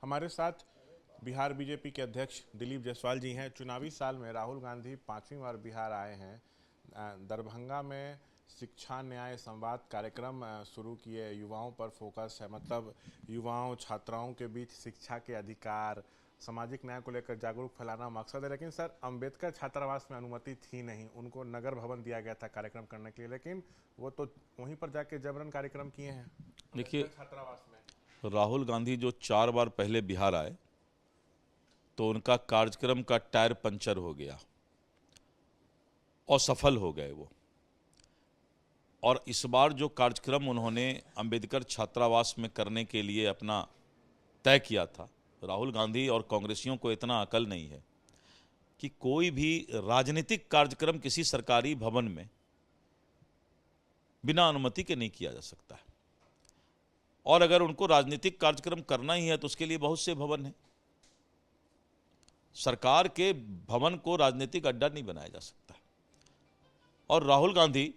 हमारे साथ बिहार बीजेपी के अध्यक्ष दिलीप जायसवाल जी हैं। चुनावी साल में राहुल गांधी 5वीं बार बिहार आए हैं। दरभंगा में शिक्षा न्याय संवाद कार्यक्रम शुरू किए। युवाओं पर फोकस है, मतलब युवाओं छात्राओं के बीच शिक्षा के अधिकार, सामाजिक न्याय को लेकर जागरूक फैलाना मकसद है। लेकिन सर, अंबेडकर छात्रावास में अनुमति थी नहीं, उनको नगर भवन दिया गया था कार्यक्रम करने के लिए, लेकिन वो तो वहीं पर जाके जबरन कार्यक्रम किए हैं देखिए, छात्रावास में। राहुल गांधी जो 4 बार पहले बिहार आए तो उनका कार्यक्रम का टायर पंचर हो गया और सफल हो गए वो। और इस बार जो कार्यक्रम उन्होंने अंबेडकर छात्रावास में करने के लिए अपना तय किया था, राहुल गांधी और कांग्रेसियों को इतना अकल नहीं है कि कोई भी राजनीतिक कार्यक्रम किसी सरकारी भवन में बिना अनुमति के नहीं किया जा सकता है। और अगर उनको राजनीतिक कार्यक्रम करना ही है तो उसके लिए बहुत से भवन हैं। सरकार के भवन को राजनीतिक अड्डा नहीं बनाया जा सकता। और राहुल गांधी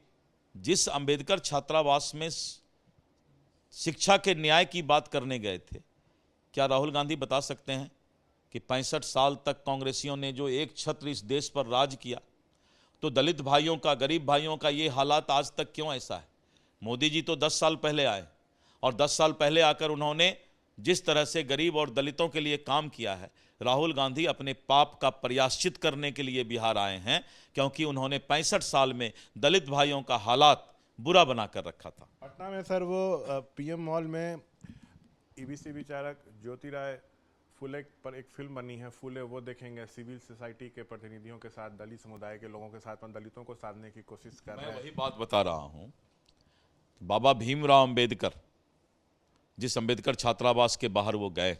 जिस अंबेडकर छात्रावास में शिक्षा के न्याय की बात करने गए थे, क्या राहुल गांधी बता सकते हैं कि 65 साल तक कांग्रेसियों ने जो एक छत्र इस देश पर राज किया, तो दलित भाइयों का, गरीब भाइयों का ये हालात आज तक क्यों ऐसा है? मोदी जी तो 10 साल पहले आए और 10 साल पहले आकर उन्होंने जिस तरह से गरीब और दलितों के लिए काम किया है, राहुल गांधी अपने पाप का प्रायश्चित करने के लिए बिहार आए हैं, क्योंकि उन्होंने 65 साल में दलित भाइयों का हालात बुरा बनाकर रखा था। पटना में सर वो पीएम मॉल में ईबीसी विचारक ज्योति राय फुले पर एक फिल्म बनी है, फुले, वो देखेंगे। सिविल सोसाइटी के प्रतिनिधियों के साथ, दलित समुदाय के लोगों के साथ दलितों को साधने की कोशिश कर रहे हैं। मैं वही बात बता रहा हूं। बाबा भीमराव अंबेडकर, जिस अंबेडकर छात्रावास के बाहर वो गए,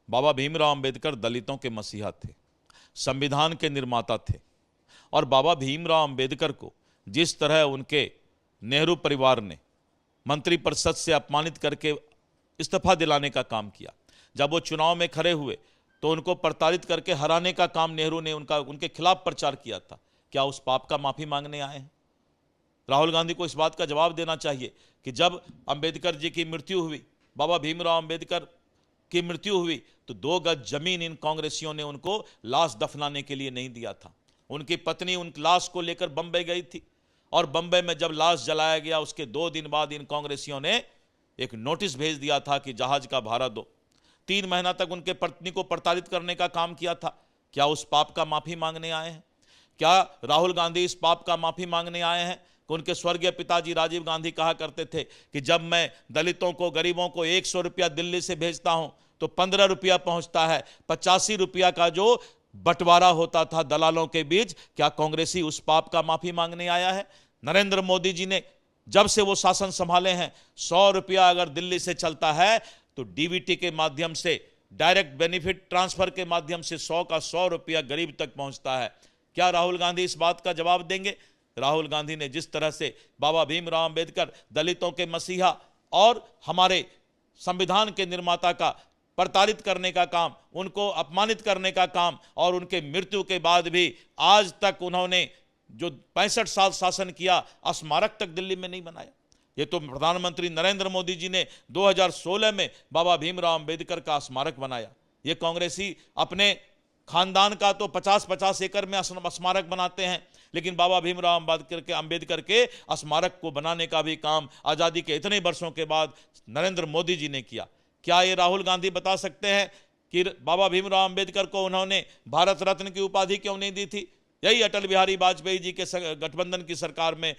बाबा भीमराव अंबेडकर दलितों के मसीहा थे, संविधान के निर्माता थे। और बाबा भीमराव अंबेडकर को जिस तरह उनके नेहरू परिवार ने मंत्रिपरिषद से अपमानित करके इस्तीफा दिलाने का काम किया, जब वो चुनाव में खड़े हुए तो उनको प्रताड़ित करके हराने का काम नेहरू ने उनके खिलाफ प्रचार किया था। क्या उस पाप का माफी मांगने आए हैं? राहुल गांधी को इस बात का जवाब देना चाहिए कि जब अंबेडकर जी की मृत्यु हुई, बाबा भीमराव अंबेडकर की मृत्यु हुई, तो 2 गज जमीन इन कांग्रेसियों ने उनको लाश दफनाने के लिए नहीं दिया था। उनकी पत्नी उन लाश को लेकर बंबई गई थी और बंबई में जब लाश जलाया गया, उसके 2 दिन बाद इन कांग्रेसियों ने एक नोटिस भेज दिया था कि जहाज का भाड़ा दो। 3 महीना तक उनके पत्नी को प्रताड़ित करने का काम किया था। क्या उस पाप का माफी मांगने आए हैं? क्या राहुल गांधी इस पाप का माफी मांगने आए हैं कि उनके स्वर्गीय पिताजी राजीव गांधी कहा करते थे कि जब मैं दलितों को, गरीबों को 100 रुपया दिल्ली से भेजता हूं तो 15 रुपया पहुंचता है, 85 रुपया का जो बंटवारा होता था दलालों के बीच। क्या कांग्रेसी उस पाप का माफी मांगने आया है? नरेंद्र मोदी जी ने जब से वो शासन संभाले हैं, 100 रुपया अगर दिल्ली से चलता है तो डीबीटी के माध्यम से, डायरेक्ट बेनिफिट ट्रांसफर के माध्यम से 100 का 100 रुपया गरीब तक पहुंचता है। क्या राहुल गांधी इस बात का जवाब देंगे? राहुल गांधी ने जिस तरह से बाबा भीमराव अंबेडकर, दलितों के मसीहा और हमारे संविधान के निर्माता का प्रताड़ित करने का काम, उनको अपमानित करने का काम, और उनके मृत्यु के बाद भी आज तक उन्होंने जो 65 साल शासन किया, स्मारक तक दिल्ली में नहीं बनाया। ये तो प्रधानमंत्री नरेंद्र मोदी जी ने 2016 में बाबा भीमराव अंबेडकर का स्मारक बनाया। ये कांग्रेसी अपने खानदान का तो 50-50 एकड़ में स्मारक बनाते हैं, लेकिन बाबा भीमराव अंबेडकर के स्मारक को बनाने का भी काम आज़ादी के इतने वर्षों के बाद नरेंद्र मोदी जी ने किया। क्या ये राहुल गांधी बता सकते हैं कि बाबा भीमराव अंबेडकर को उन्होंने भारत रत्न की उपाधि क्यों नहीं दी थी? यही अटल बिहारी वाजपेयी जी के गठबंधन की सरकार में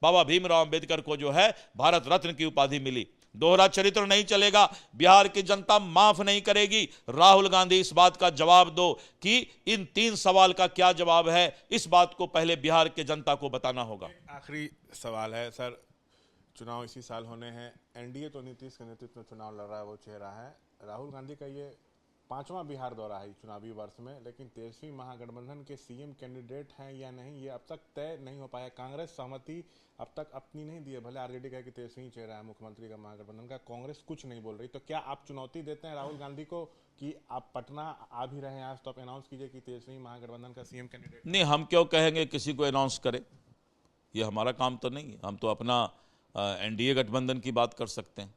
बाबा भीमराव अंबेडकर को जो है भारत रत्न की उपाधि मिली। दोहरा चरित्र नहीं चलेगा, बिहार की जनता माफ नहीं करेगी। राहुल गांधी इस बात का जवाब दो कि इन 3 सवाल का क्या जवाब है, इस बात को पहले बिहार के जनता को बताना होगा। आखिरी सवाल है सर, चुनाव इसी साल होने हैं, एनडीए तो नीतीश के नेतृत्व में चुनाव लड़ रहा है, वो चेहरा है। राहुल गांधी का ये 5वां बिहार दौरा है चुनावी वर्ष में, लेकिन 13वीं महागठबंधन के सीएम कैंडिडेट हैं या नहीं, ये अब तक तय नहीं हो पाया। कांग्रेस सहमति अब तक अपनी नहीं दी है, भले आरजेडी कहे कि 13वीं चेहरा है मुख्यमंत्री का महागठबंधन का, कांग्रेस कुछ नहीं बोल रही। तो क्या आप चुनौती देते हैं राहुल गांधी को कि आप पटना आ भी रहे हैं आज, तो आप अनाउंस कीजिए कि 13वीं महागठबंधन का सीएम कैंडिडेट? नहीं, हम क्यों कहेंगे किसी को अनाउंस करे, ये हमारा काम तो नहीं है। हम तो अपना एनडीए गठबंधन की बात कर सकते हैं,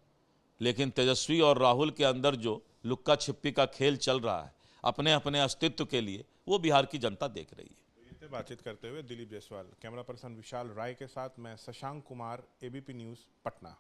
लेकिन तेजस्वी और राहुल के अंदर जो लुक्का छिप्पी का खेल चल रहा है अपने अपने अस्तित्व के लिए, वो बिहार की जनता देख रही है। इससे बातचीत करते हुए दिलीप जायसवाल, कैमरा पर्सन विशाल राय के साथ मैं शशांक कुमार, एबीपी न्यूज़, पटना।